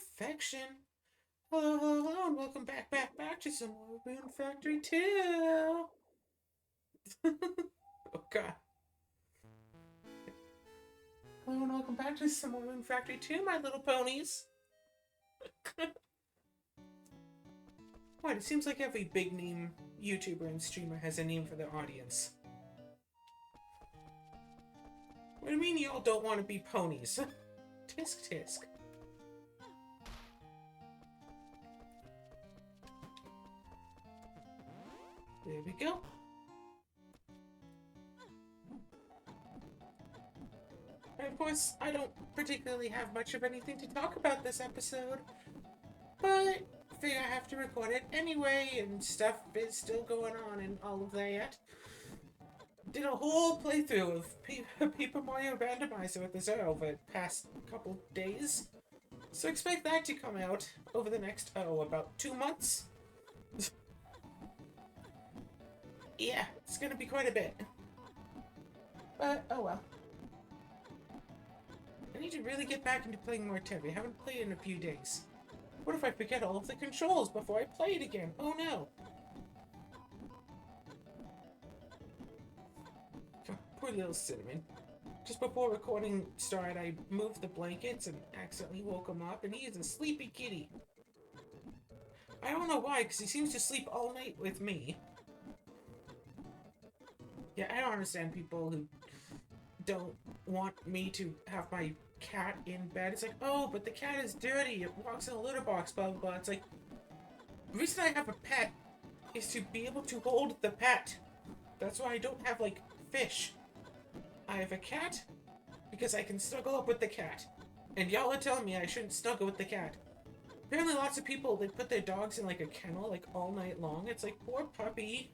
Perfection. Hello, hello, hello, and welcome back to some more Rune Factory 2. Oh god. Hello and welcome back to some more Rune Factory 2, my little ponies. What, it seems like every big name YouTuber and streamer has a name for their audience. What do you mean y'all don't want to be ponies? Tisk tisk. There we go. And of course, I don't particularly have much of anything to talk about this episode, but I figure I have to record it anyway, and stuff is still going on and all of that. Did a whole playthrough of Paper Mario Randomizer with the Zero over the past couple days, so expect that to come out over the next, about 2 months. Yeah, it's gonna be quite a bit. But, oh well. I need to really get back into playing more Terry. I haven't played in a few days. What if I forget all of the controls before I play it again? Oh no. Poor little Cinnamon. Just before recording started, I moved the blankets and accidentally woke him up, and he is a sleepy kitty. I don't know why, because he seems to sleep all night with me. Yeah, I don't understand people who don't want me to have my cat in bed. It's like, oh, but the cat is dirty. It walks in a litter box, blah, blah, blah. It's like, the reason I have a pet is to be able to hold the pet. That's why I don't have, like, fish. I have a cat because I can snuggle up with the cat. And y'all are telling me I shouldn't snuggle with the cat. Apparently lots of people, they put their dogs in, like, a kennel, like, all night long. It's like, poor puppy.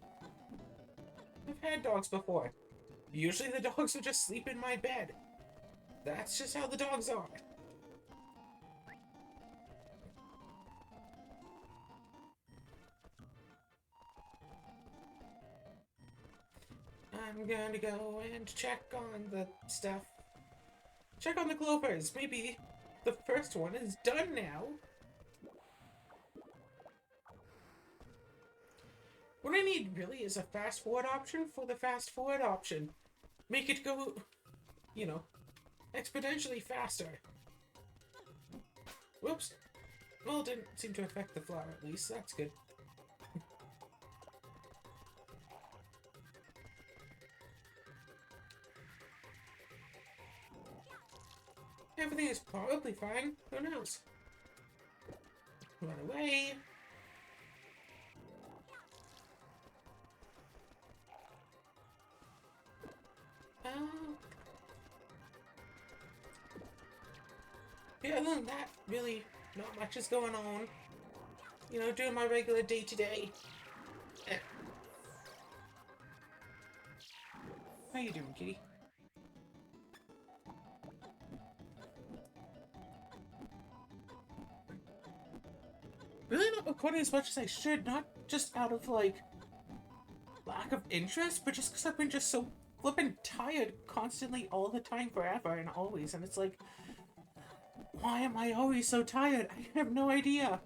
I've had dogs before. Usually the dogs will just sleep in my bed. That's just how the dogs are. I'm gonna go and check on the stuff. Check on the clovers. Maybe the first one is done now. What I need really is a fast forward option for the fast forward option. Make it go, you know, exponentially faster. Whoops. Well, it didn't seem to affect the flower at least. That's good. Everything is probably fine. Who knows? Run away. Yeah, other than that, really, not much is going on. You know, doing my regular day-to-day. How you doing, kitty? Really not recording as much as I should, not just out of, like, lack of interest, but just because I've been just so flippin' tired constantly all the time, forever and always, and it's like, why am I always so tired? I have no idea.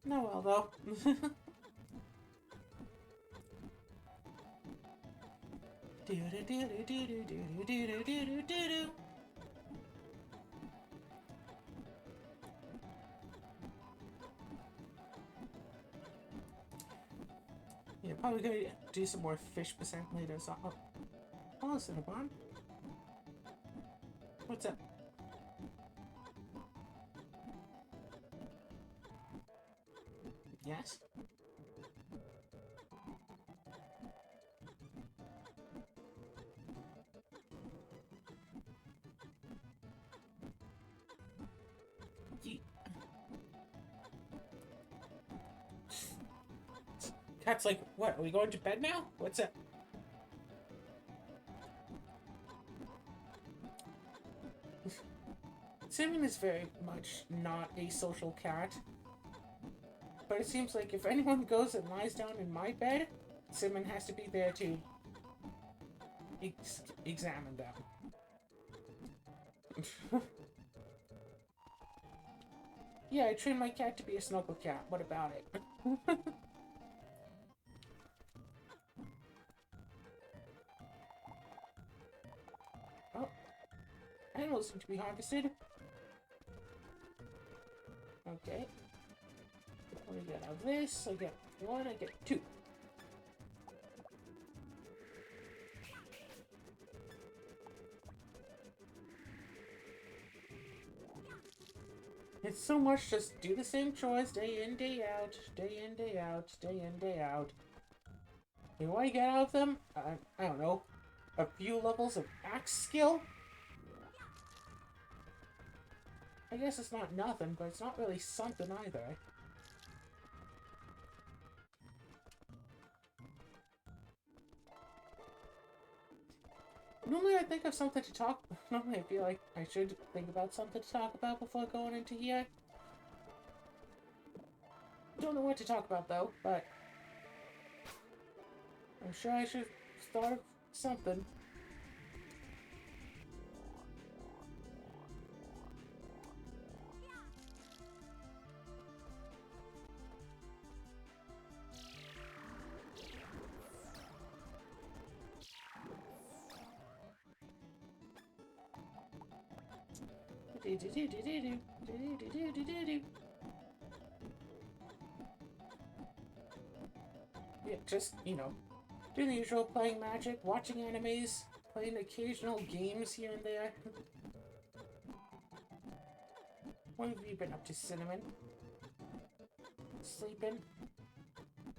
No, well, though. Yeah, probably gonna do some more fish percent later, so oh, Cinnabon. What's up? Yes? Cat's like, what, are we going to bed now? What's up? Cinnamon is very much not a social cat. But it seems like if anyone goes and lies down in my bed, Cinnamon has to be there to examine them. Yeah, I trained my cat to be a snuggle cat. What about it? Oh, animals seem to be harvested. Okay. What do I get out of this? I get one, I get two. It's so much just do the same chores day in, day out, day in, day out, day in, day out. And what do I get out of them? I don't know. A few levels of axe skill? I guess it's not nothing, but it's not really something either. Normally I think of something to talk... Normally I feel like I should think about something to talk about before going into here. Don't know what to talk about though, but... I'm sure I should start something. Yeah, just, you know, doing the usual, playing Magic, watching animes, playing occasional games here and there. What have you been up to, Cinnamon? Sleeping?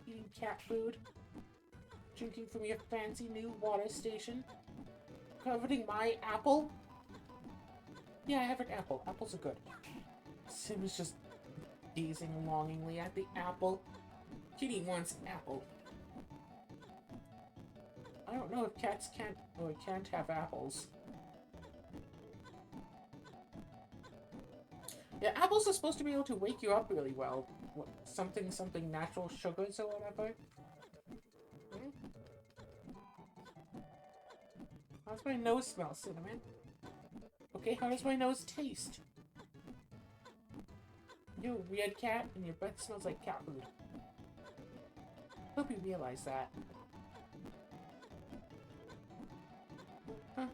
Eating cat food? Drinking from your fancy new water station? Coveting my apple? Yeah, I have an apple. Apples are good. Sim's just gazing longingly at the apple. Kitty wants apple. I don't know if cats can't or can't have apples. Yeah, apples are supposed to be able to wake you up really well. What, something natural sugars or whatever. Hmm? How's my nose smell, Cinnamon? Okay, how does my nose taste? You're a weird cat, and your breath smells like cat food. Hope you realize that. Huh.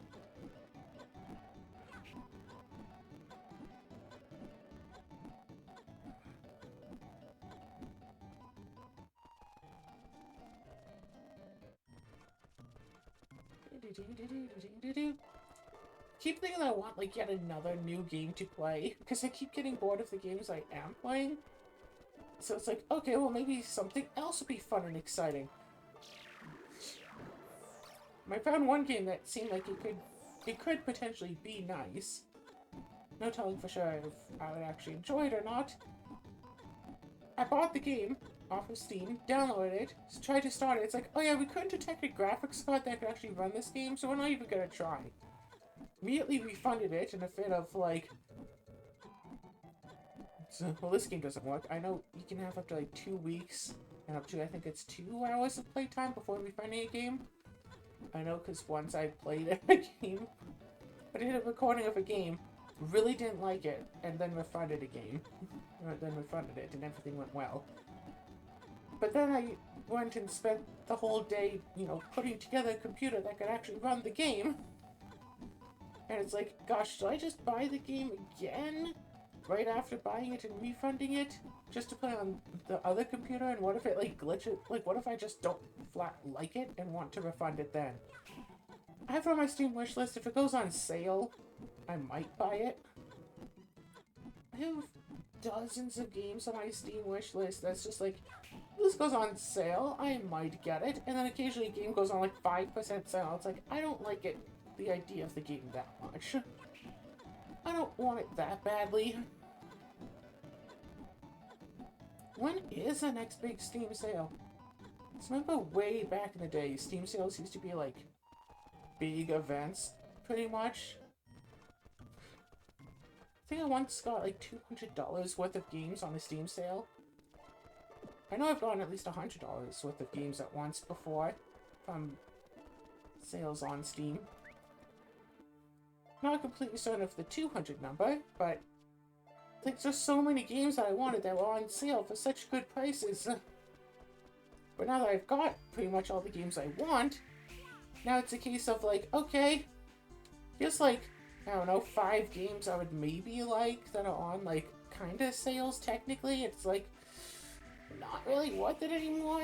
Keep thinking I want like yet another new game to play because I keep getting bored of the games I am playing. So it's like, okay, well maybe something else would be fun and exciting. I found one game that seemed like it could potentially be nice. No telling for sure if I would actually enjoy it or not. I bought the game off of Steam, downloaded it, tried to start it. It's like, oh yeah, we couldn't detect a graphics card that could actually run this game, so we're not even gonna try. Immediately refunded it in a fit of like, so, well, this game doesn't work. I know you can have up to like 2 weeks and up to I think it's 2 hours of playtime before refunding a game. I know because once I played a game, I did a recording of a game, really didn't like it, and then refunded a game. Then refunded it, and everything went well. But then I went and spent the whole day, you know, putting together a computer that could actually run the game. And it's like, gosh, should I just buy the game again? Right after buying it and refunding it? Just to play on the other computer? And what if it, like, glitches? Like, what if I just don't flat like it and want to refund it then? I have it on my Steam wishlist. If it goes on sale, I might buy it. I have dozens of games on my Steam wishlist that's just like, this goes on sale, I might get it. And then occasionally a game goes on like 5% sale. It's like, I don't like it, the idea of the game that much. I don't want it that badly. When is the next big Steam sale? I remember way back in the day, Steam sales used to be like big events, pretty much. I think I once got like $200 worth of games on a Steam sale. I know I've gotten at least $100 worth of games at once before from sales on Steam. Not completely certain of the 200 number, but Like, there's so many games that I wanted that were on sale for such good prices. But now that I've got pretty much all the games I want, now it's a case of like, okay, here's like, I don't know, 5 games I would maybe like that are on like kind of sales technically. It's like not really worth it anymore.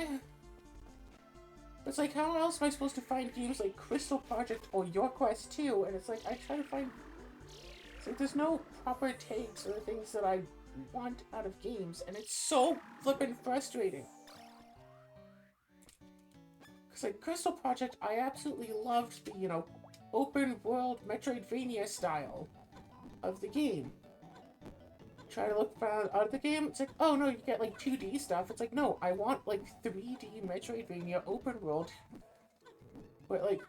It's like, how else am I supposed to find games like Crystal Project or Your Quest 2? And it's like, I try to find... It's like, there's no proper takes or things that I want out of games, and it's so flippin' frustrating. Because, like, Crystal Project, I absolutely loved the, you know, open world Metroidvania style of the game. Try to look out of the game, it's like, oh no, you get like 2D stuff. It's like, no, I want like 3D Metroidvania open world. But like,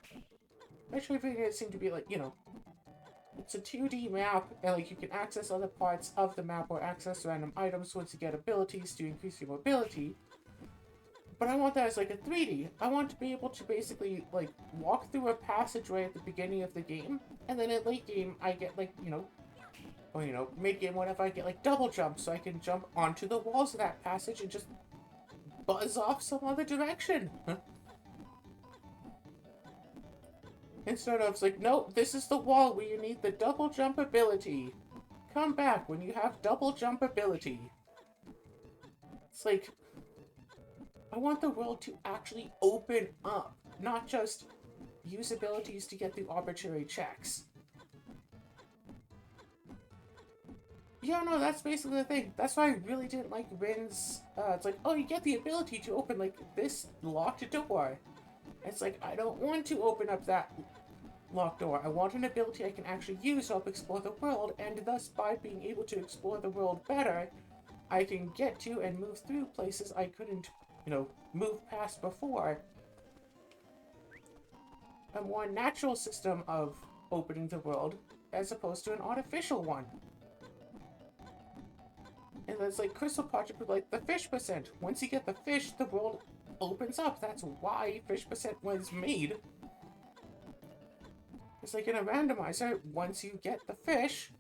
Metroidvania seem to be like, you know, it's a 2D map, and like you can access other parts of the map or access random items once you get abilities to increase your mobility. But I want that as like a 3D. I want to be able to basically like walk through a passageway at the beginning of the game, and then at late game I get like, you know, or, you know, mid-game, whatever, I get, like, double jump, so I can jump onto the walls of that passage and just buzz off some other direction. Instead of, it's like, no, this is the wall where you need the double jump ability. Come back when you have double jump ability. It's like, I want the world to actually open up, not just use abilities to get through arbitrary checks. Yeah, no, that's basically the thing. That's why I really didn't like Rin's, it's like, oh, you get the ability to open, like, this locked door. It's like, I don't want to open up that locked door. I want an ability I can actually use to help explore the world, and thus, by being able to explore the world better, I can get to and move through places I couldn't, you know, move past before. A more natural system of opening the world, as opposed to an artificial one. And it's like Crystal Project with like the fish percent. Once you get the fish, the world opens up. That's why fish percent was made. It's like in a randomizer, once you get the fish,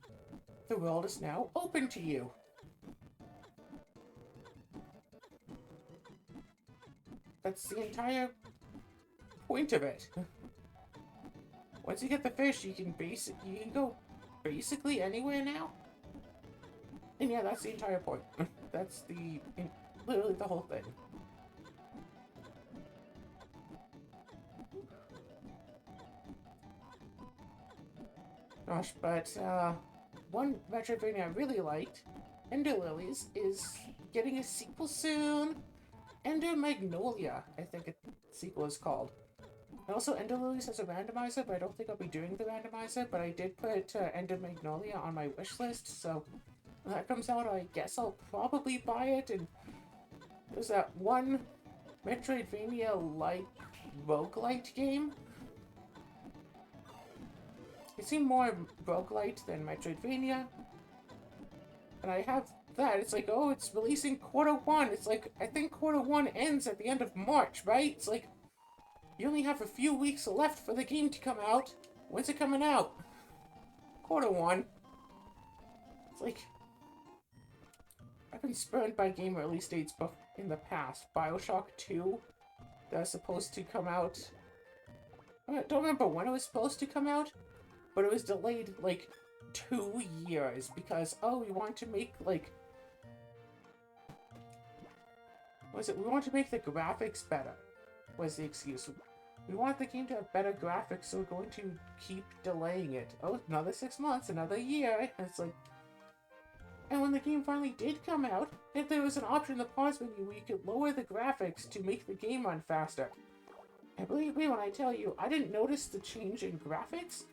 the world is now open to you. That's the entire point of it. Once you get the fish, you can go basically anywhere now. And yeah, that's the entire point. That's literally the whole thing. Gosh, but one Metroidvania I really liked, Ender Lilies, is getting a sequel soon. Ender Magnolia, I think the sequel is called. And also, Ender Lilies has a randomizer, but I don't think I'll be doing the randomizer, but I did put Ender Magnolia on my wish list, so when that comes out, I guess I'll probably buy it. And there's that one Metroidvania-like roguelite game. It seemed more roguelite than Metroidvania. And I have that. It's like, oh, it's releasing Q1. It's like, I think Q1 ends at the end of March, right? It's like, you only have a few weeks left for the game to come out. When's it coming out? Q1. It's like, I've been spurned by game release dates in the past. BioShock 2, that was supposed to come out. I don't remember when it was supposed to come out, but it was delayed like 2 years because, oh, we want to make like, what was it? We want to make the graphics better, was the excuse. We want the game to have better graphics, so we're going to keep delaying it. Oh, another 6 months, another year. And it's like, and when the game finally did come out, if there was an option in the pause menu where you could lower the graphics to make the game run faster. And believe me when I tell you, I didn't notice the change in graphics,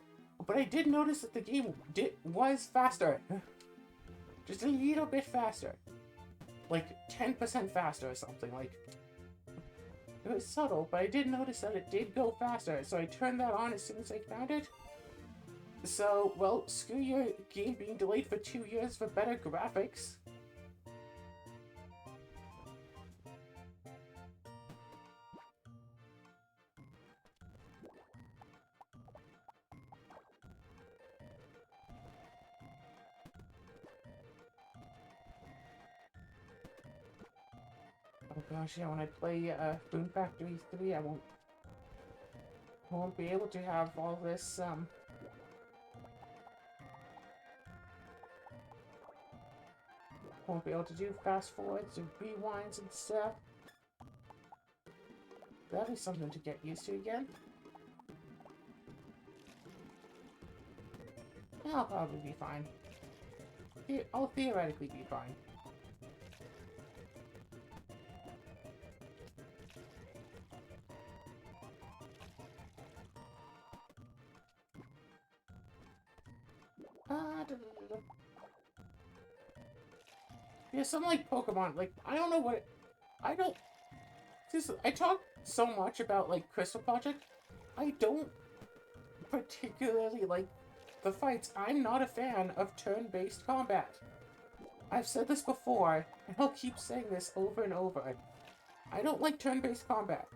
but I did notice that the game was faster. Just a little bit faster. Like 10% faster or something. Like, it was subtle, but I did notice that it did go faster, so I turned that on as soon as I found it. So, well, screw your game being delayed for 2 years for better graphics. Oh gosh, yeah, when I play Rune Factory 3, I won't be able to have all this, won't be able to do fast forwards and rewinds and stuff. That'll be something to get used to again. I'll probably be fine. I'll theoretically be fine. Yeah, some like Pokemon, like, I don't know what, I don't, I talk so much about like Crystal Project, I don't particularly like the fights. I'm not a fan of turn-based combat. I've said this before, and I'll keep saying this over and over. I don't like turn-based combat.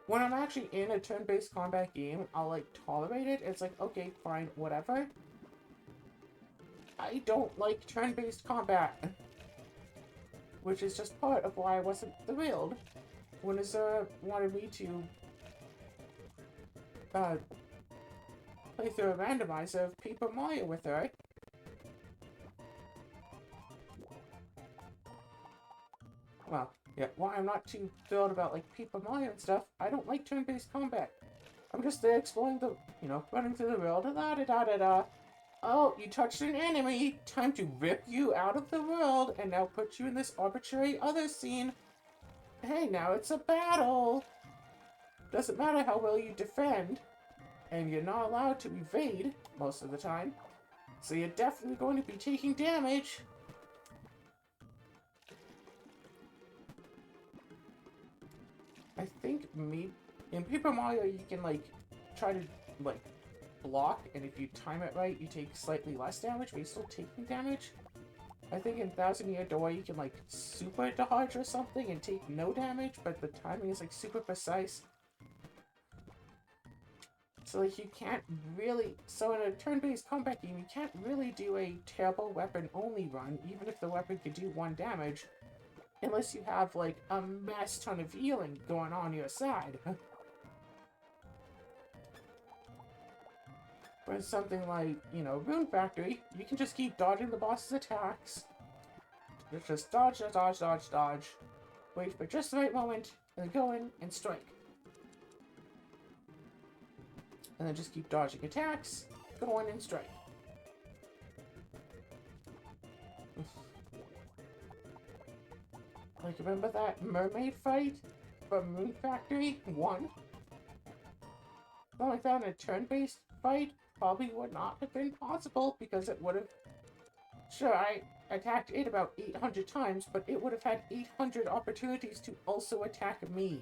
When I'm actually in a turn-based combat game, I'll like tolerate it. It's like, okay, fine, whatever. I don't like turn-based combat. Which is just part of why I wasn't thrilled when Azura wanted me to play through a randomizer of Paper Mario with her. Well, yeah, why I'm not too thrilled about like Paper Mario and stuff, I don't like turn-based combat. I'm just there exploring the, running through the world, da-da-da-da-da. Oh, you touched an enemy! Time to rip you out of the world and now put you in this arbitrary other scene. Hey, now it's a battle! Doesn't matter how well you defend, and you're not allowed to evade most of the time, so you're definitely going to be taking damage. I think in Paper Mario you can like try to like block, and if you time it right, you take slightly less damage, but you're still taking damage. I think in Thousand Year Door you can like super dodge or something and take no damage, but the timing is like super precise. So like you can't really, so in a turn-based combat game, you can't really do a terrible weapon only run, even if the weapon could do 1 damage, unless you have like a mess ton of healing going on your side. But something like, Rune Factory, you can just keep dodging the boss's attacks. Just dodge, dodge, dodge, dodge. Wait for just the right moment, and then go in and strike. And then just keep dodging attacks, go in and strike. Like, remember that mermaid fight from Rune Factory 1? Something like that in a turn-based fight probably would not have been possible because it would have... Sure, I attacked it about 800 times, but it would have had 800 opportunities to also attack me.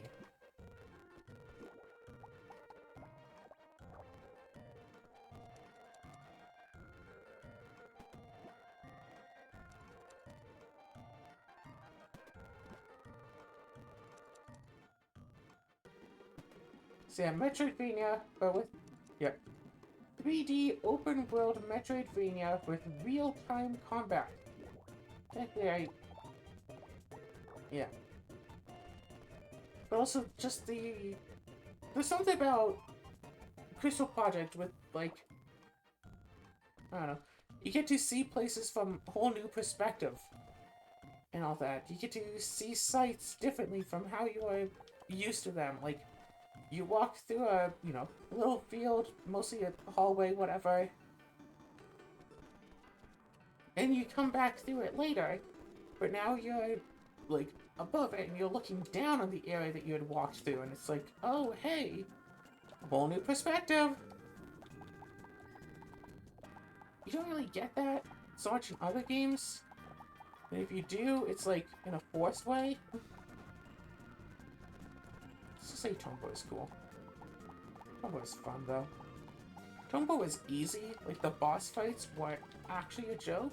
So yeah, Metroidvania, but with... Yep. 3D open-world Metroidvania with real-time combat. Technically, yeah. But also, just there's something about Crystal Project with, like... I don't know. You get to see places from a whole new perspective. And all that. You get to see sights differently from how you are used to them. Like, you walk through a, little field, mostly a hallway, whatever. And you come back through it later, but now you're, like, above it, and you're looking down on the area that you had walked through, and it's like, oh, hey, a whole new perspective. You don't really get that so much in other games. And if you do, it's, like, in a forced way. Let's just say Tombow is cool. Tombow is fun, though. Tombow is easy. Like, the boss fights weren't actually a joke.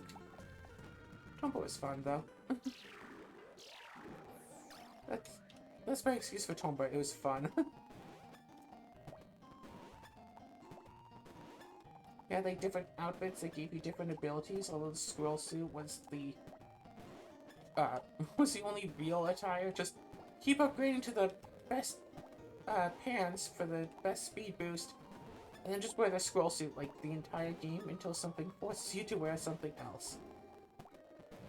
Tombow is fun, though. That's my excuse for Tombow. It was fun. Yeah, like, different outfits that gave you different abilities, although the squirrel suit was the only real attire. Just keep upgrading to the best pants for the best speed boost, and then just wear the scroll suit like the entire game until something forces you to wear something else.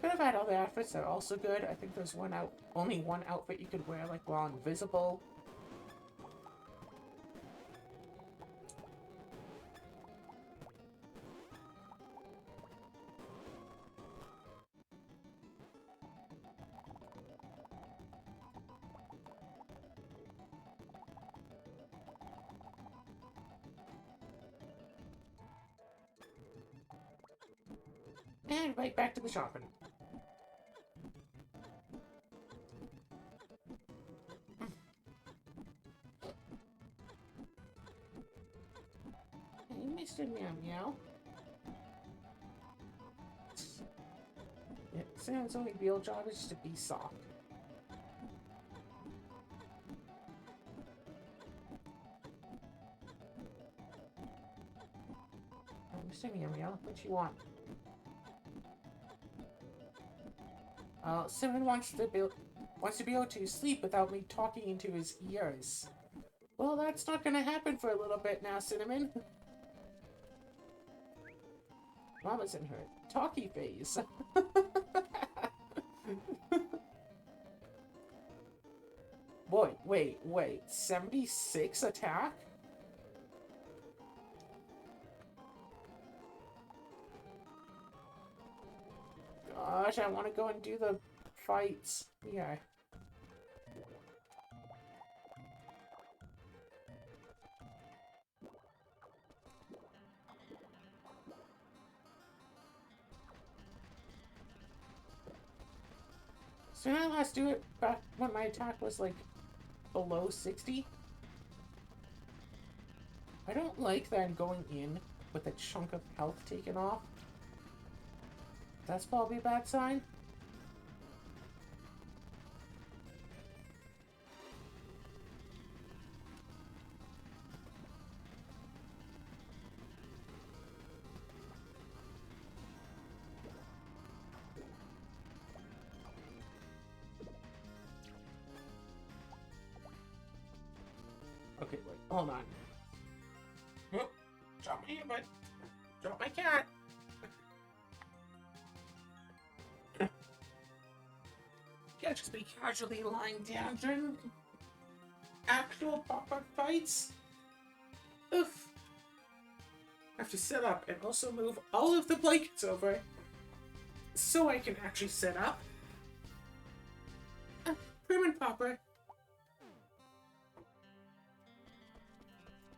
Could have had other outfits that are also good. I think there's only one outfit you could wear like while invisible. And right back to the shopping. Hey, Mr. Meow Meow. Yeah, Sam's only real job is to be soft. Oh, Mr. Meow Meow, what you want? Cinnamon wants to be able to sleep without me talking into his ears. Well, that's not gonna happen for a little bit now, Cinnamon. Mama's in her talkie phase. Boy, wait. 76 attack? Gosh, I want to go and do the fights. Yeah. So now let's do it back when my attack was like below 60. I don't like that I'm going in with a chunk of health taken off. That's probably a bad sign. Okay, wait, hold on. Oh, drop my earbud. Drop my cat. Can't just be casually lying down during actual pop-up fights. Oof. I have to set up and also move all of the blankets over so I can actually set up. Prim and proper.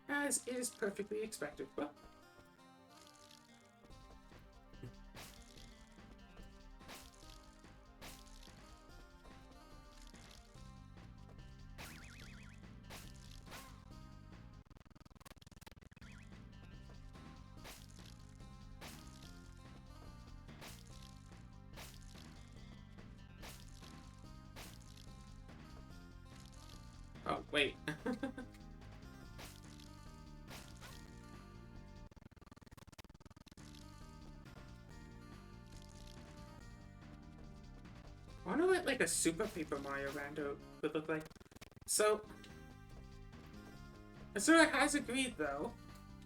As is perfectly expected. Well, oh, wait. I wonder what like a Super Paper Mario rando would look like. So, Azura has agreed though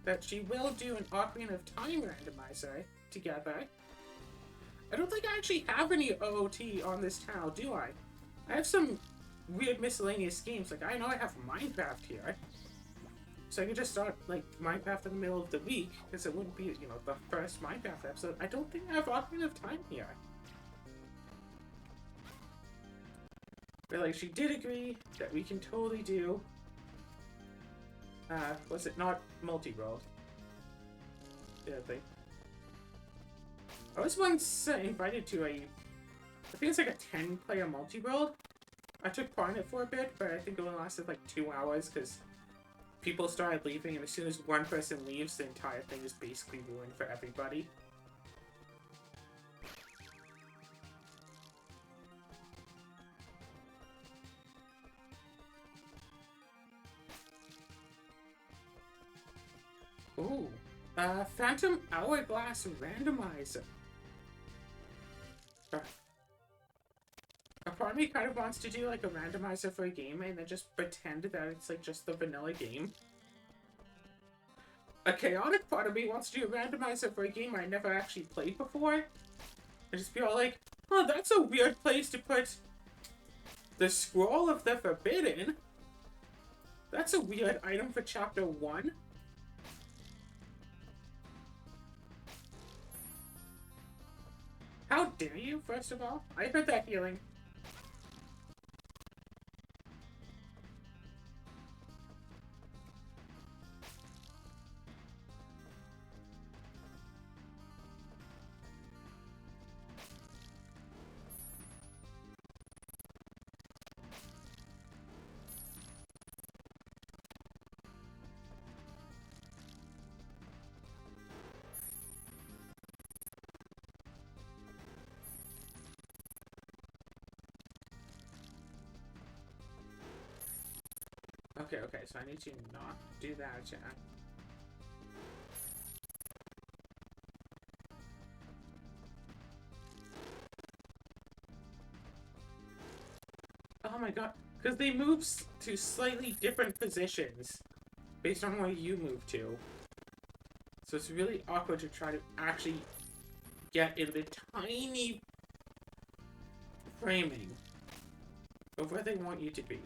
that she will do an Ocarina of Time randomizer together. I don't think I actually have any OOT on this tile, do I? I have some weird miscellaneous games. Like I know I have Minecraft here, so I can just start like Minecraft in the middle of the week because it wouldn't be, you know, the first Minecraft episode. I don't think I have Ocarina of Time here. But like, she did agree that we can totally do, was it not multi-world? Yeah, I think. I was once invited to I think it's like a 10-player multi-world. I took part in it for a bit, but I think it only lasted like 2 hours because people started leaving, and as soon as one person leaves, the entire thing is basically ruined for everybody. Ooh. Phantom Hourglass Randomizer. Okay, part of me kind of wants to do like a randomizer for a game and then just pretend that it's like just the vanilla game. A chaotic part of me wants to do a randomizer for a game I never actually played before. And just be all like, oh, that's a weird place to put the Scroll of the Forbidden. That's a weird item for Chapter 1. How dare you, first of all? I heard that feeling. Okay, so I need to not do that, chat. Oh my god, because they move to slightly different positions based on where you move to. So it's really awkward to try to actually get in the tiny framing of where they want you to be.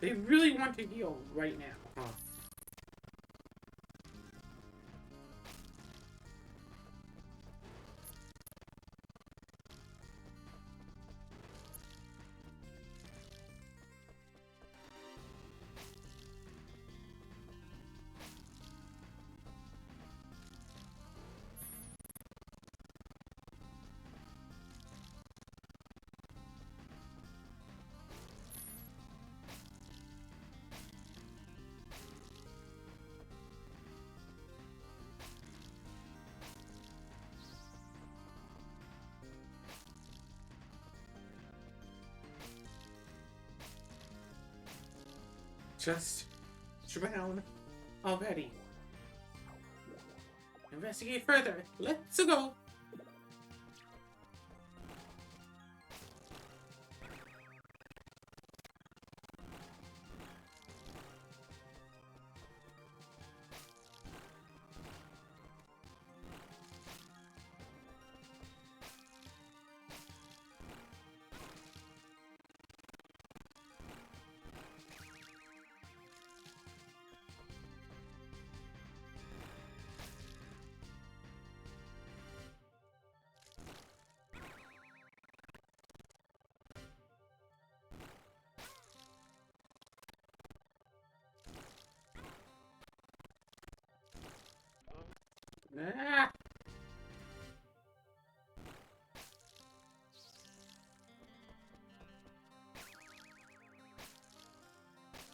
They really want to heal right now, huh? Just drown already. Investigate further. Let's go. Ah.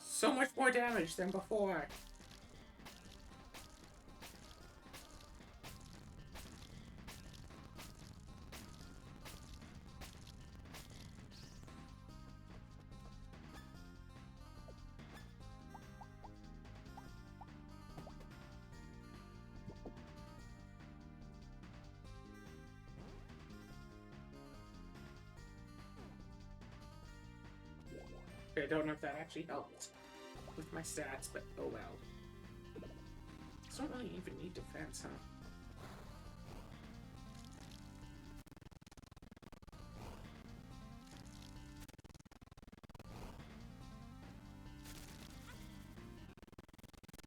So much more damage than before. Okay, I don't know if that actually helped with my stats, but oh well. I don't really even need defense, huh?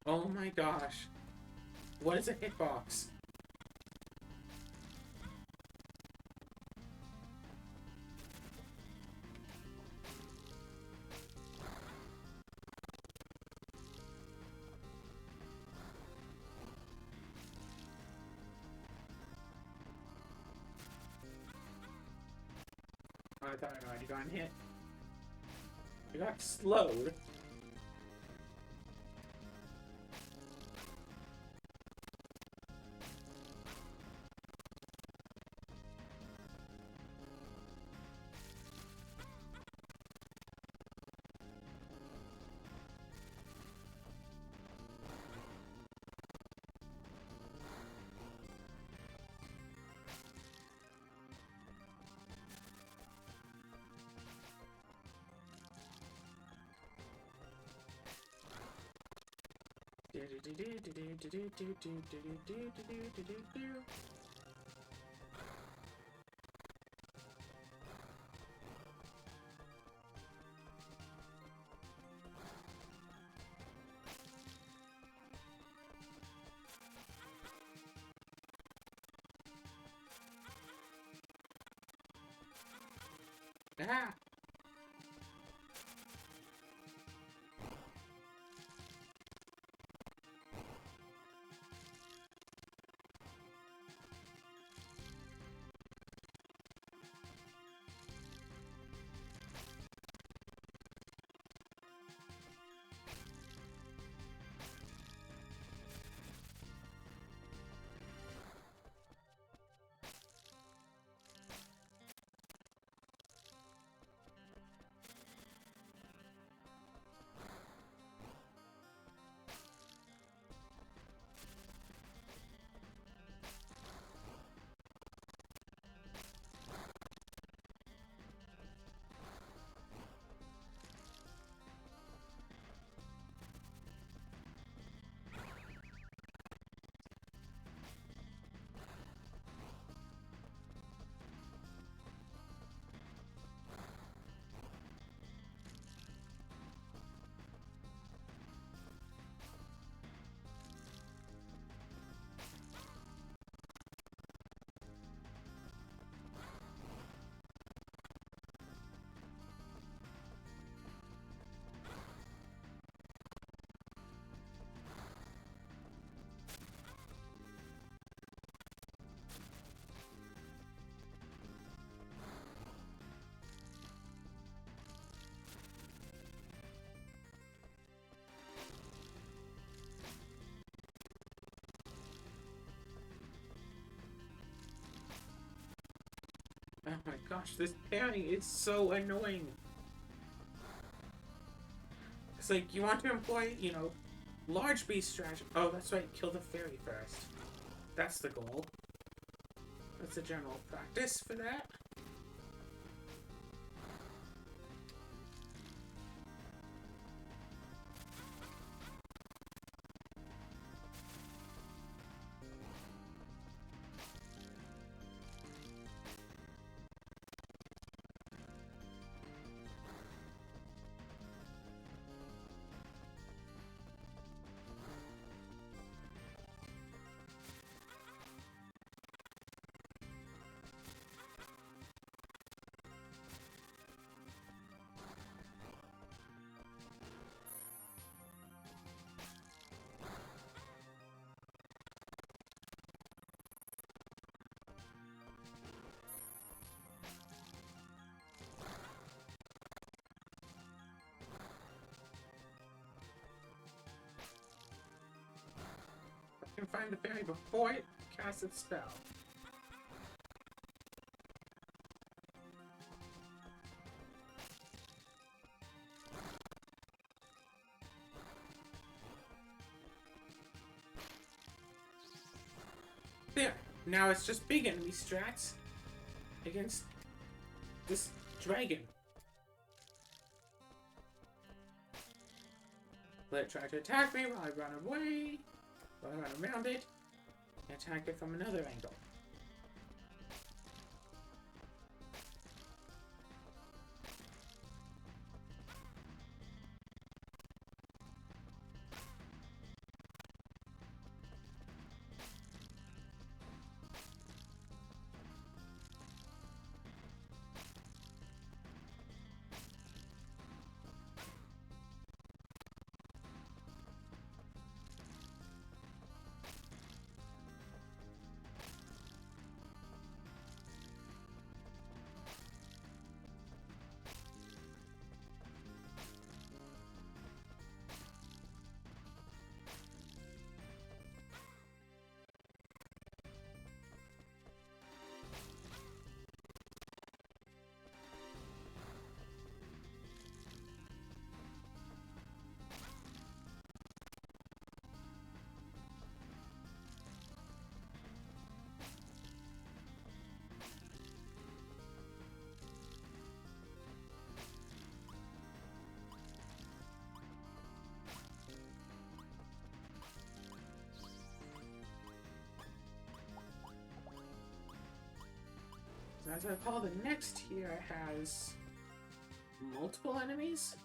Oh my gosh. What is a hitbox? Oh, I thought I'd already gotten hit. I got slowed. Ah! Oh my gosh, this pairing is so annoying. It's like, you want to employ, large beast strategy. Oh, that's right, kill the fairy first. That's the goal. That's the general practice for that. Can find the fairy before it casts its spell. There. Now it's just big enemy strats against this dragon. Let it try to attack me while I run away. While I run around it. And attack it from another angle. As I recall, the next tier has multiple enemies.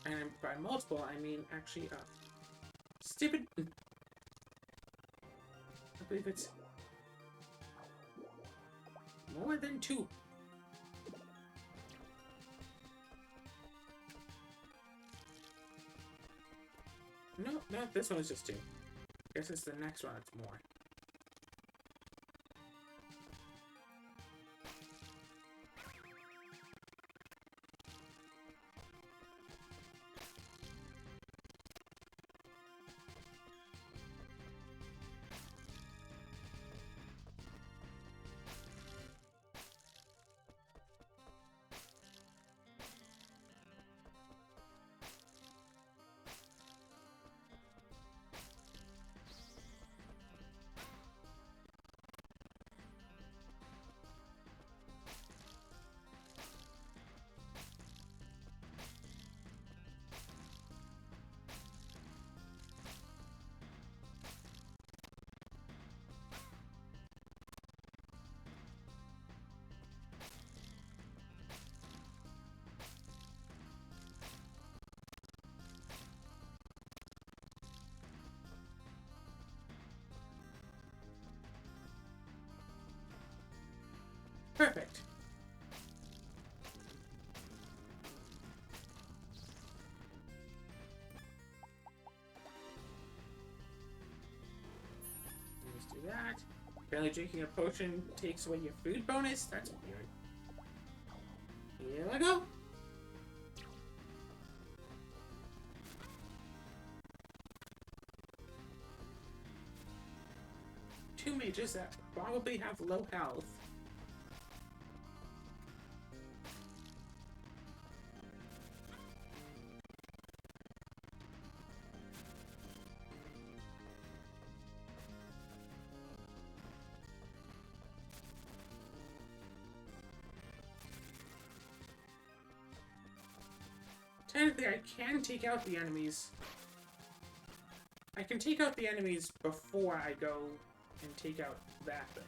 And by multiple, I mean actually, stupid. I believe it's more than 2. No, this one is just 2. Guess it's the next one that's more. Perfect. Let's do that. Apparently drinking a potion takes away your food bonus? That's weird. Here we go. Two mages that probably have low health. Technically, I can take out the enemies. I can take out the enemies before I go and take out that thing.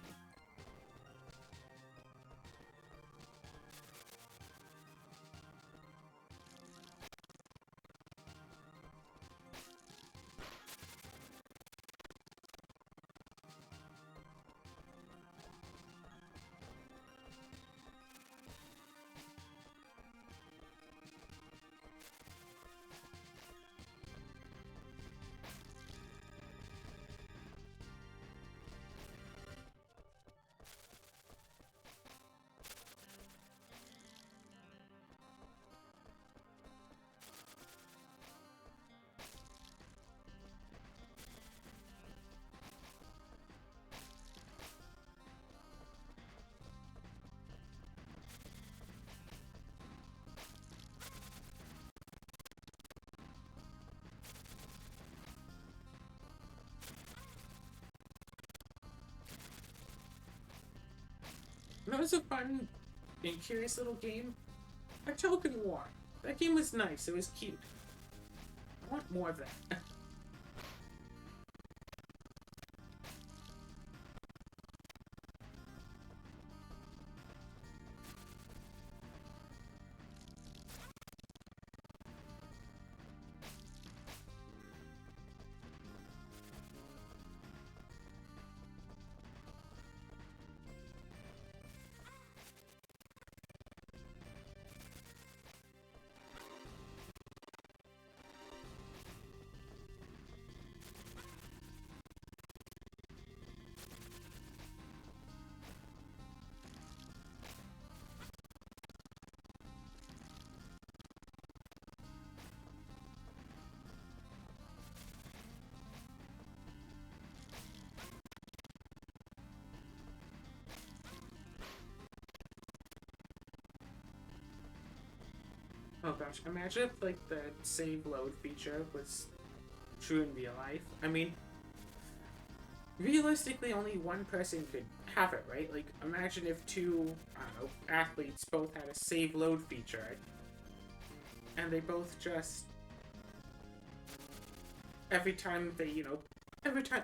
That was a fun and curious little game. A token war. That game was nice. It was cute. I want more of that. Oh gosh, imagine if like the save load feature was true in real life. I mean, realistically only one person could have it, right? Like, imagine if two, I don't know, athletes both had a save load feature and they both just every time they, every time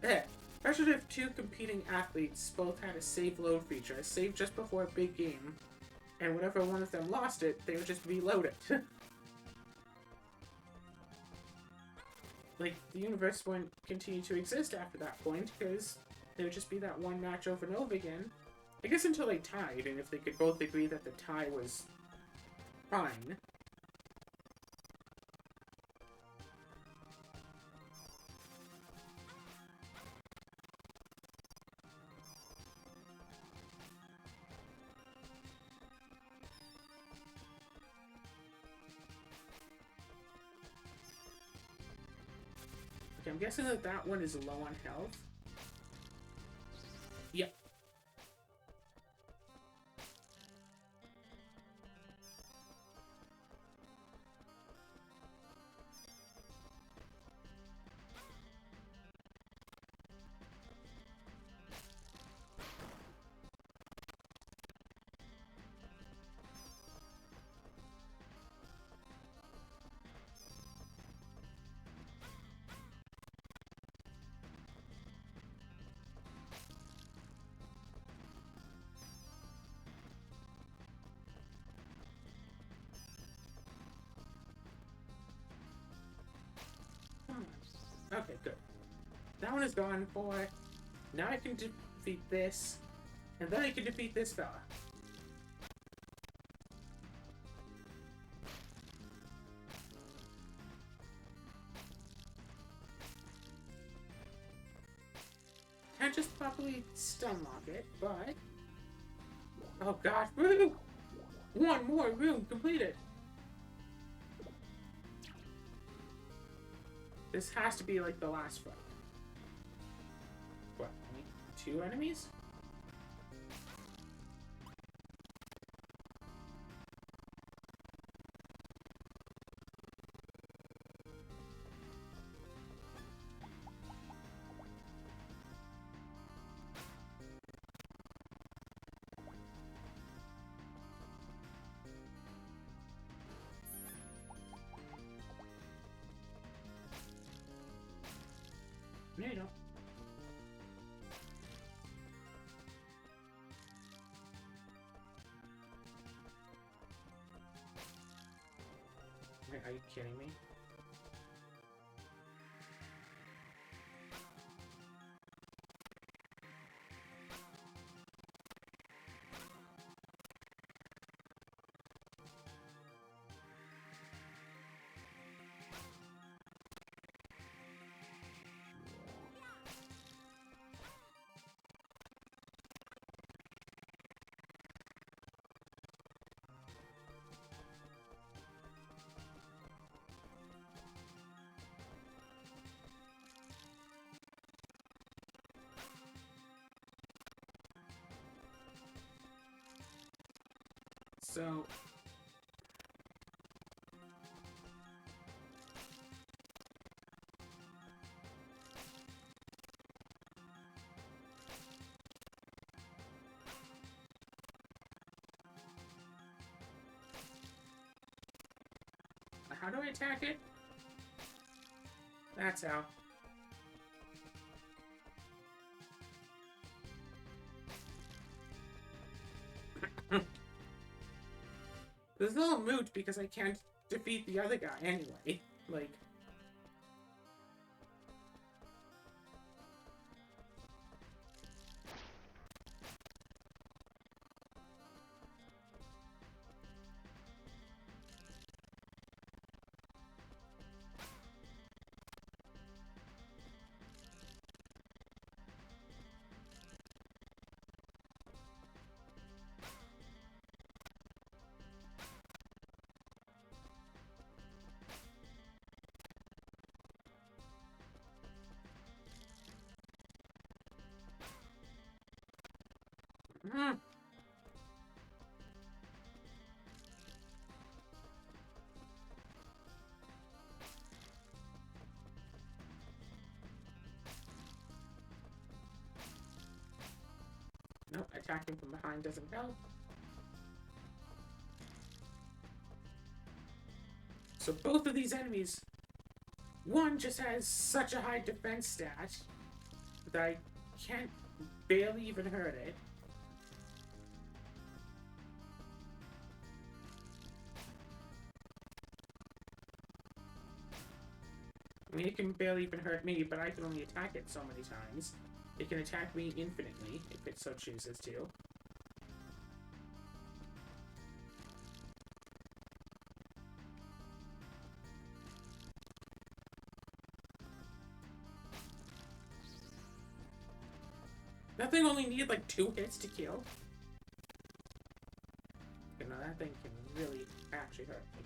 Eh. Imagine if two competing athletes both had a save load feature, a save just before a big game, and whenever one of them lost it, they would just reload it. Like, the universe wouldn't continue to exist after that point, because there would just be that one match over and over again. I guess until they tied, and if they could both agree that the tie was fine. Okay, I'm guessing that that one is low on health. Yep. Okay, good. That one is gone, boy. Now I can defeat this, and then I can defeat this fella. Can't just properly stun lock it, but... Oh gosh, woo! One more room completed! This has to be like the last fight. What, only 2 enemies? No, you don't. Wait, are you kidding me? So... How do I attack it? That's how. This is a little moot because I can't defeat the other guy anyway. Like... Mm. Nope, attacking from behind doesn't help. So both of these enemies, one just has such a high defense stat, that I can't barely even hurt it. I mean, it can barely even hurt me, but I can only attack it so many times. It can attack me infinitely, if it so chooses to. That thing only needed like 2 hits to kill. You know, that thing can really actually hurt me.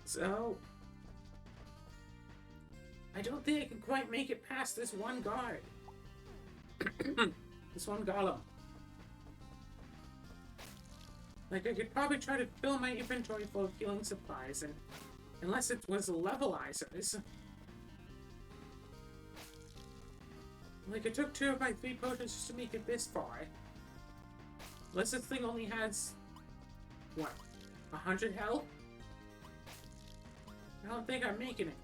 So, I don't think I can quite make it past this one guard. This one golem. Like, I could probably try to fill my inventory full of healing supplies, and unless it was levelizers. Like, it took 2 of my 3 potions just to make it this far. Unless this thing only has, what, 100 health? I don't think I'm making it.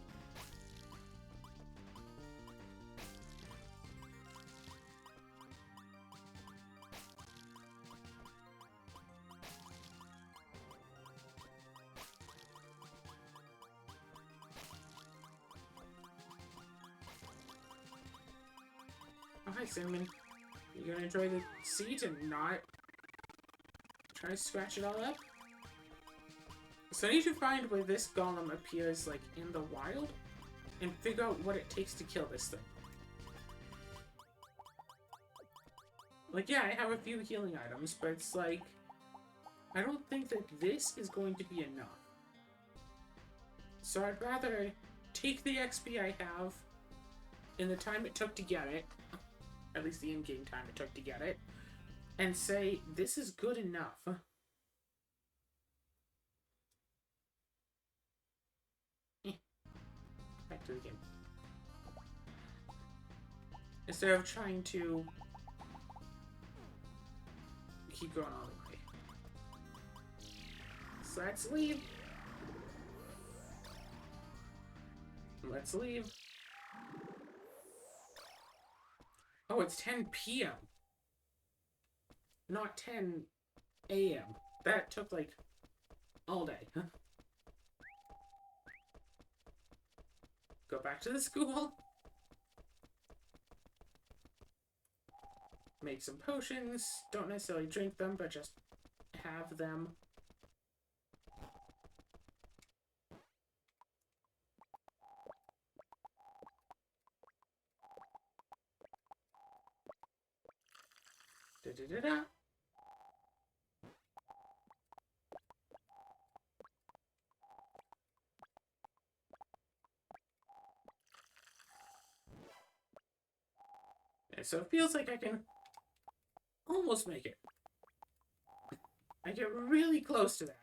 Oh, hi, Cinnamon. You gonna enjoy the seeds and not try to scratch it all up? So I need to find where this golem appears, like, in the wild, and figure out what it takes to kill this thing. Like, yeah, I have a few healing items, but it's like, I don't think that this is going to be enough. So I'd rather take the XP I have in the time it took to get it, at least the in-game time it took to get it, and say, this is good enough. Back to the game. Instead of trying to keep going all the way. So let's leave. Let's leave. Oh, it's 10 p.m. Not 10 a.m. That took, like, all day, huh? Go back to the school. Make some potions. Don't necessarily drink them, but just have them. Da-da-da-da. And so it feels like I can almost make it. I get really close to that.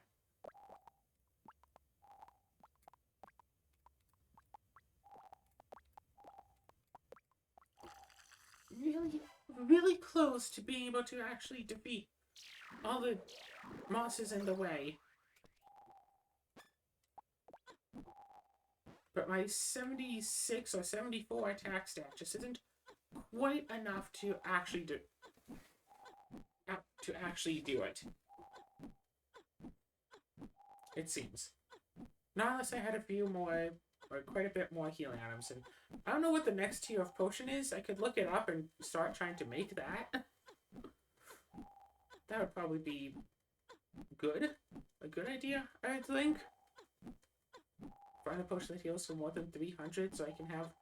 Really, really close to being able to actually defeat all the monsters in the way. But my 76 or 74 attack stat just isn't quite enough to actually do it. It seems. Not unless I had a few more, or quite a bit more healing items. And I don't know what the next tier of potion is. I could look it up and start trying to make that. That would probably be good. A good idea, I think. Find a potion that heals for more than 300 so I can have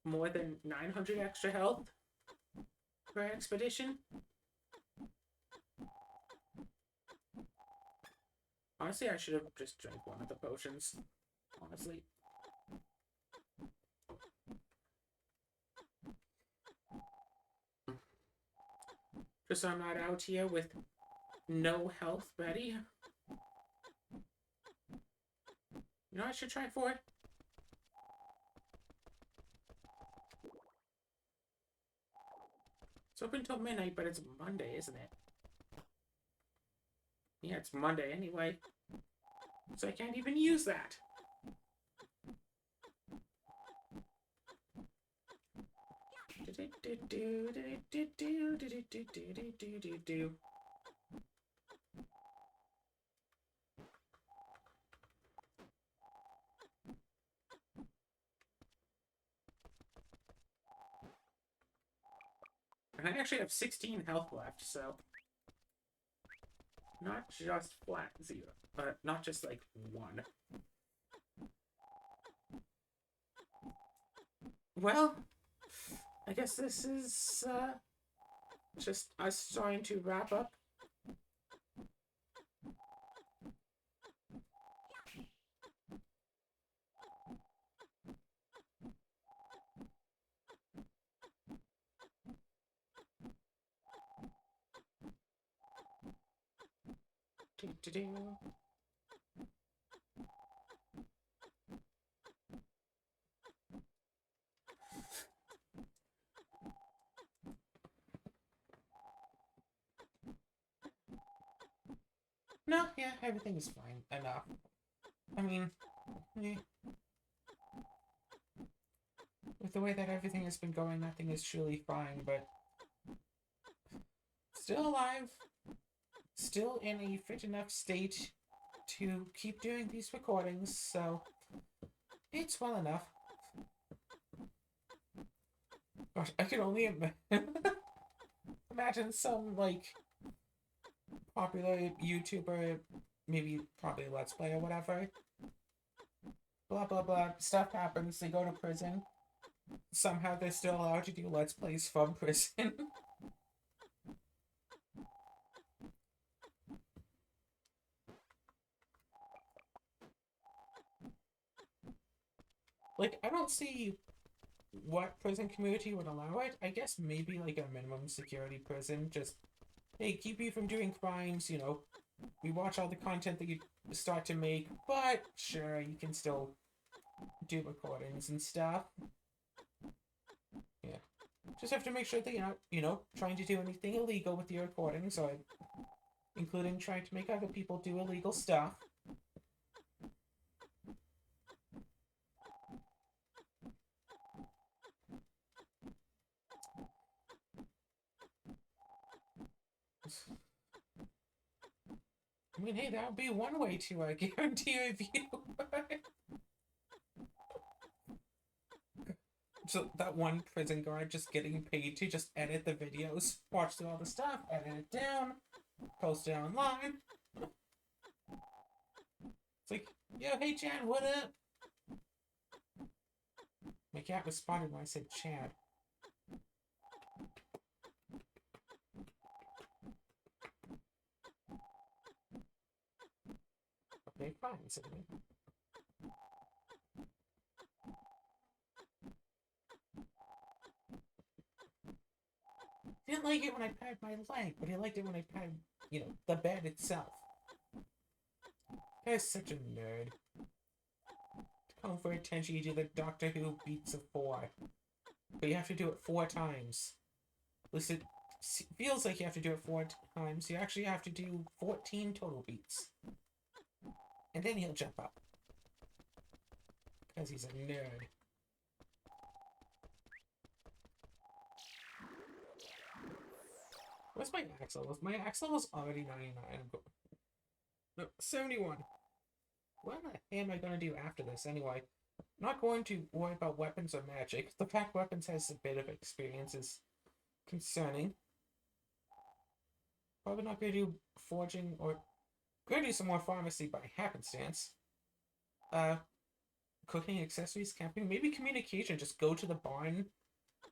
more than 900 extra health per expedition. Honestly, I should have just drank one of the potions. Honestly. Just so I'm not out here with no health ready. You know what I should try for? It's open until midnight, but it's Monday, isn't it? Yeah, it's Monday anyway. So I can't even use that. And I actually have 16 health left, so not just flat zero, but not just like one. Well, I guess this is just us trying to wrap up. No, yeah, everything is fine enough. I mean, eh, with the way that everything has been going, nothing is truly fine, but still alive, still in a fit enough state to keep doing these recordings, so it's well enough. Gosh, I can only imagine some, like, popular YouTuber, maybe probably Let's Play or whatever. Blah, blah, blah. Stuff happens, they go to prison. Somehow they're still allowed to do Let's Plays from prison. Like, I don't see what prison community would allow it. I guess maybe like a minimum security prison. Just, hey, keep you from doing crimes, you know. We watch all the content that you start to make, but sure, you can still do recordings and stuff. Yeah. Just have to make sure that you're not, you know, trying to do anything illegal with your recordings, or including trying to make other people do illegal stuff. I mean, hey, that would be one way to guarantee a view. So that one prison guard just getting paid to just edit the videos, watch through all the stuff, edit it down, post it online. It's like, yo, hey Chad, what up? My cat responded when I said Chad. Okay, fine, said he. He didn't like it when I patted my leg, but he liked it when I patted, you know, the bed itself. Guy's such a nerd. To come for attention, you do the Doctor Who beats of 4. But you have to do it 4 times. At least it feels like you have to do it 4 times. You actually have to do 14 total beats. And then he'll jump up. Because he's a nerd. What's my axe level? My axe level is already 99. I'm going... No, 71. What am I going to do after this anyway? I'm not going to worry about weapons or magic. The fact weapons has a bit of experience is concerning. Probably not going to do forging or... Going to do some more pharmacy by happenstance. Cooking, accessories, camping, maybe communication. Just go to the barn.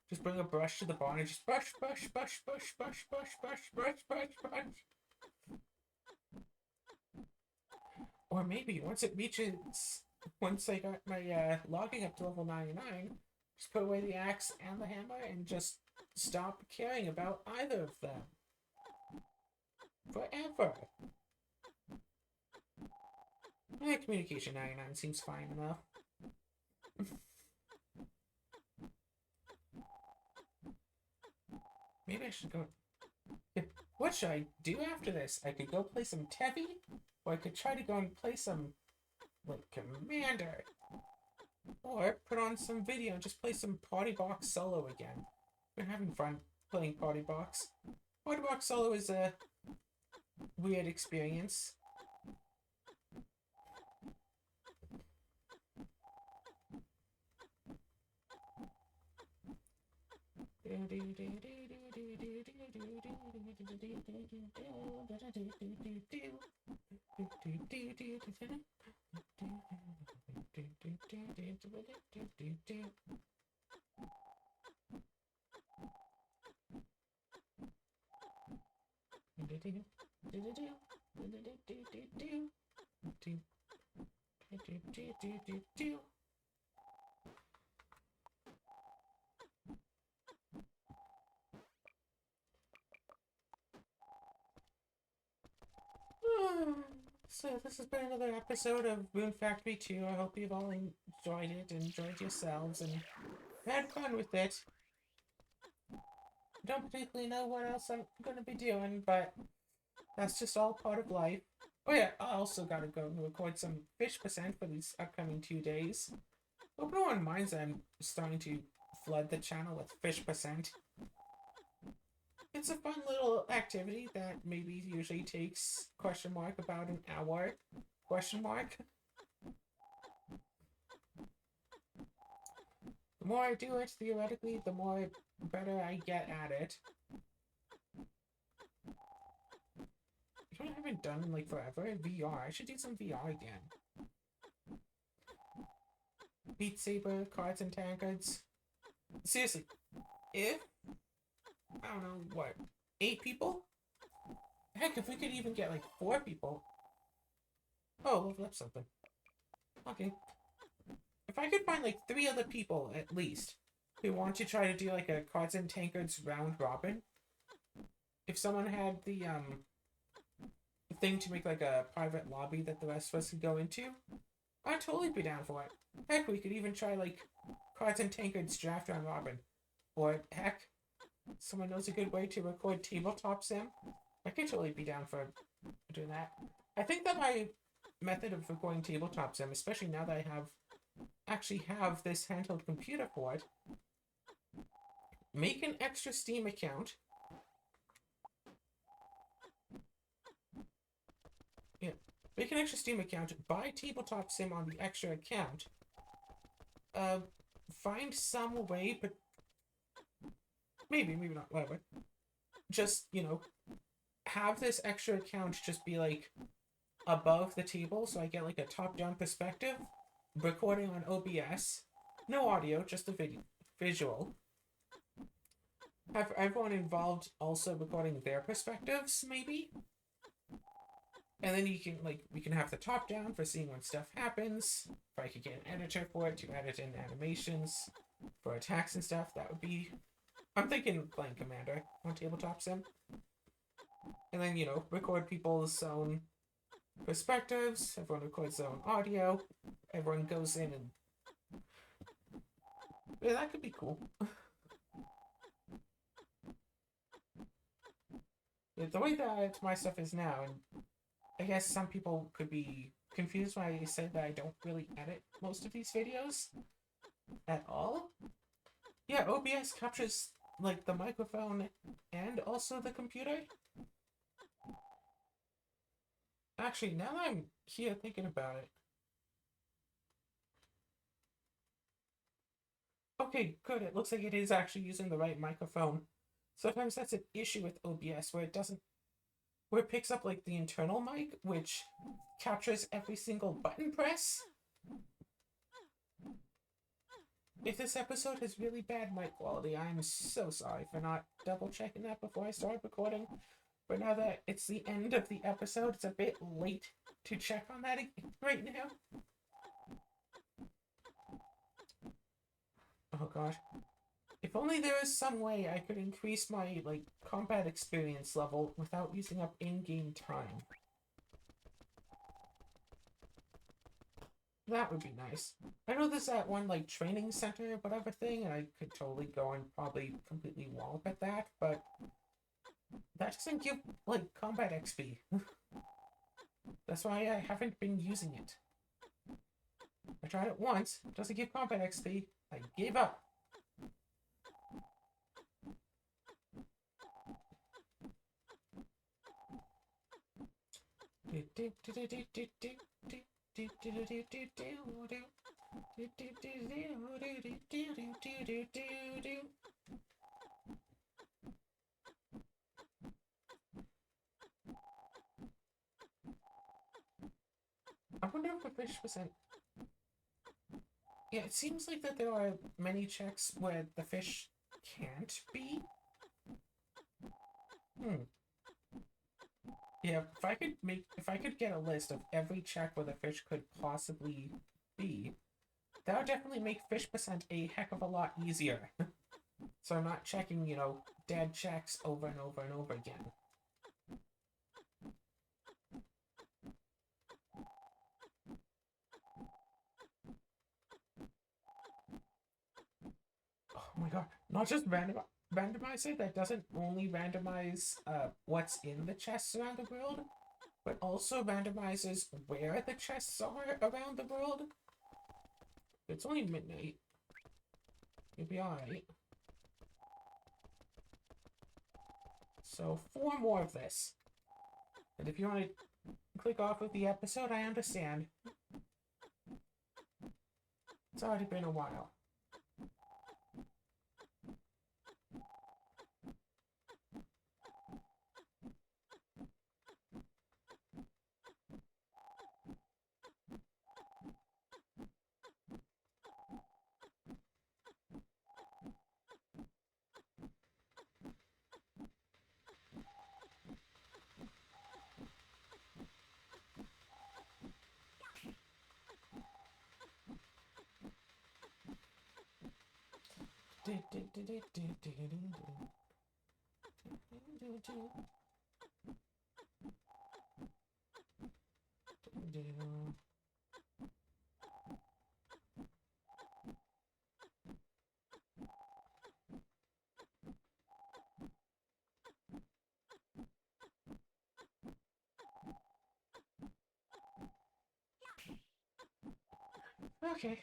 Just bring a brush to the barn and just brush. Or maybe once it reaches, once I got my logging up to level 99, just put away the axe and the hammer and just stop caring about either of them. Forever. Communication 99 seems fine enough. Maybe I should go... What should I do after this? I could go play some Tevi, or I could try to go and play some, like, Commander. Or put on some video and just play some Party Box Solo again. Been having fun playing Party Box. Party Box Solo is a weird experience. So this has been another episode of Rune Factory 2. I hope you've all enjoyed it, enjoyed yourselves, and had fun with it. I don't particularly know what else I'm going to be doing, but that's just all part of life. Oh yeah, I also gotta go and record some fish percent for these upcoming 2 days. Hope no one minds that I'm starting to flood the channel with fish percent. It's a fun little activity that maybe usually takes about an hour, The more I do it, theoretically, the more better I get at it. I haven't done in like forever. VR. I should do some VR again. Beat Saber, cards and tankards. Seriously, if I don't know what, 8 people? Heck, if we could even get like 4 people. Oh, level up something. Okay. If I could find like 3 other people at least who want to try to do like a cards and tankards round robin. If someone had the thing to make like a private lobby that the rest of us could go into, I'd totally be down for it. Heck, we could even try like cards and tankards draft round robin. Or heck, someone knows a good way to record tabletop sim. I could totally be down for doing that. I think that my method of recording tabletop sim, especially now that I actually have this handheld computer for it, make an extra Steam account. Yeah, make an extra Steam account, buy tabletop sim on the extra account. Find some way, but maybe not, whatever. Just, you know, have this extra account just be like above the table so I get like a top-down perspective, recording on OBS, no audio, just the visual. Have everyone involved also recording their perspectives, maybe? And then you can, like, we can have the top-down for seeing when stuff happens. If I could get an editor for it to edit in animations for attacks and stuff, that would be... I'm thinking playing Commander on tabletop sim. And then, you know, record people's own perspectives, everyone records their own audio, everyone goes in and... Yeah, that could be cool. Yeah, the way that my stuff is now, and I guess some people could be confused when I said that I don't really edit most of these videos at all. Yeah, OBS captures, like, the microphone and also the computer. Actually, now that I'm here thinking about it... Okay, good, it looks like it is actually using the right microphone. Sometimes that's an issue with OBS, where it picks up, like, the internal mic, which captures every single button press. If this episode has really bad mic quality, I'm so sorry for not double-checking that before I started recording. But now that it's the end of the episode, it's a bit late to check on that right now. Oh gosh. If only there was some way I could increase my, like, combat experience level without using up in-game time. That would be nice. I know there's that one, like, training center, whatever thing, and I could totally go and probably completely wallop at that, but that doesn't give, like, combat XP. That's why I haven't been using it. I tried it once, it doesn't give combat XP. I gave up. I wonder if the fish percent. Yeah, it seems like that there are many checks where the fish can't be. Yeah, if I could get a list of every check where the fish could possibly be, that would definitely make fish percent a heck of a lot easier. So I'm not checking, you know, dead checks over and over and over again. Oh my god, not just randomizer that doesn't only randomize what's in the chests around the world, but also randomizes where the chests are around the world. It's only midnight. You'll be alright. So 4 more of this. And if you want to click off with the episode, I understand. It's already been a while. Okay.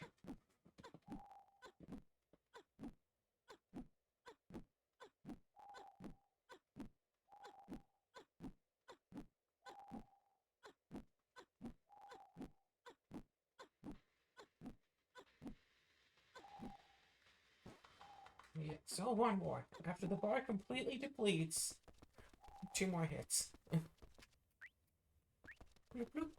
Yeah, so 1 more. After the bar completely depletes, 2 more hits. Bloop, bloop.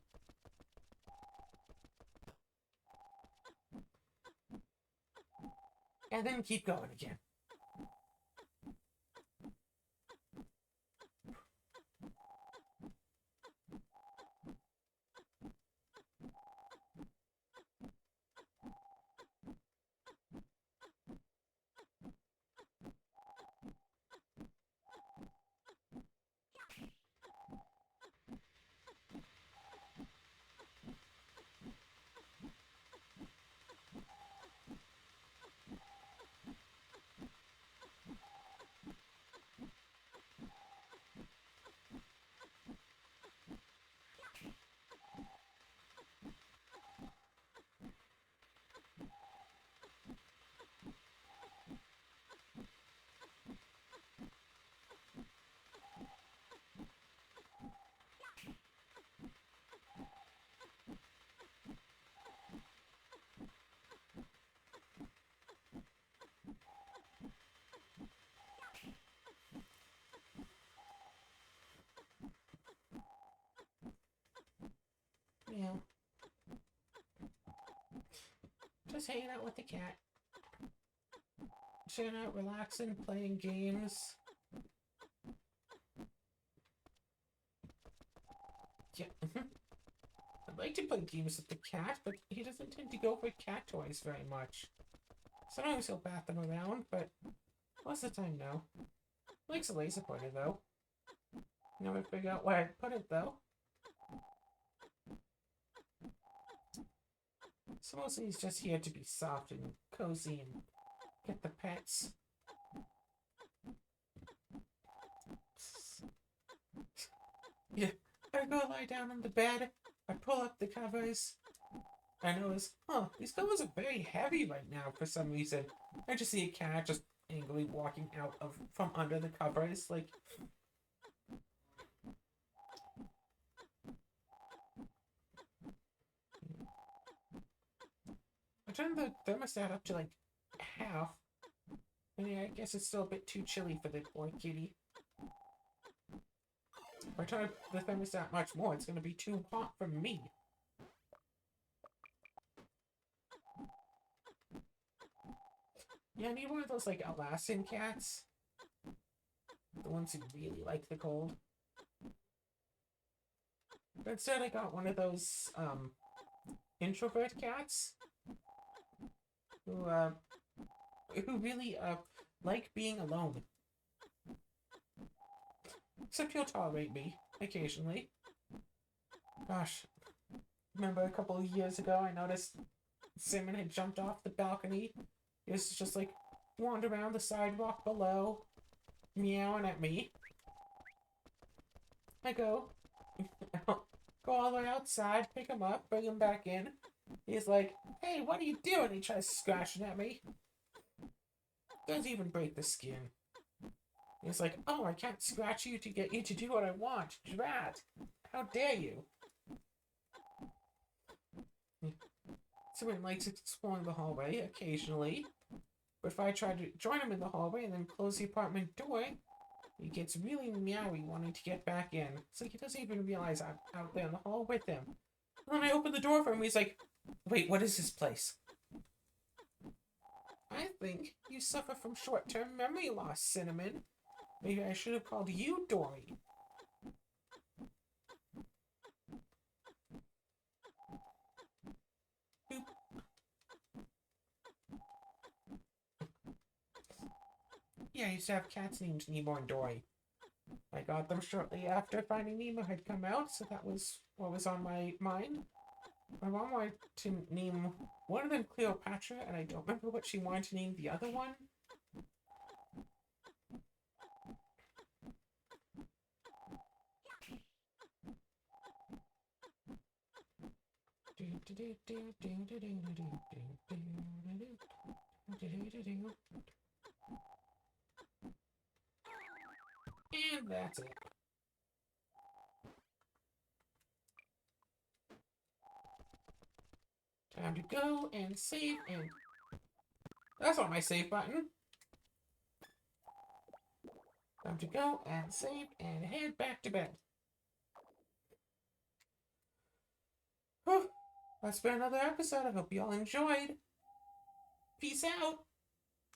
And then keep going again. Yeah. Just hanging out with the cat. Chilling out, relaxing, playing games. Yeah. I'd like to play games with the cat, but he doesn't tend to go for cat toys very much. Sometimes he'll bat them around, but most of the time, no. He likes a laser pointer, though. Never figure out where I'd put it, though. So mostly he's just here to be soft and cozy and get the pets. Yeah, I go lie down on the bed. I pull up the covers. I notice, these covers are very heavy right now for some reason. I just see a cat just angrily walking out of from under the covers, like. I turned the thermostat up to like half. And yeah, I guess it's still a bit too chilly for the poor kitty. If I turn the thermostat much more, it's gonna be too hot for me. Yeah, I need one of those like Alaskan cats. The ones who really like the cold. But instead I got one of those introvert cats who really like being alone. Except he'll tolerate me occasionally. Gosh, remember a couple of years ago I noticed Simon had jumped off the balcony. He was just like wander around the sidewalk below, meowing at me. I go all the way outside, pick him up, bring him back in. He's like, "Hey, what are you doing?" He tries scratching at me. Doesn't even break the skin. He's like, "Oh, I can't scratch you to get you to do what I want. Drat! How dare you?" Simon likes exploring the hallway occasionally. But if I try to join him in the hallway and then close the apartment door, he gets really meowy wanting to get back in. It's like he doesn't even realize I'm out there in the hall with him. And then I open the door for him, he's like, "Wait, what is this place?" "I think you suffer from short-term memory loss, Cinnamon. Maybe I should have called you Dory." Boop. Yeah, I used to have cats named Nemo and Dory. I got them shortly after Finding Nemo had come out, so that was what was on my mind. My mom wanted to name one of them Cleopatra, and I don't remember what she wanted to name the other one. And that's it. Time to go and save and... That's not my save button. Time to go and save and head back to bed. Whew. That's been another episode. I hope you all enjoyed. Peace out.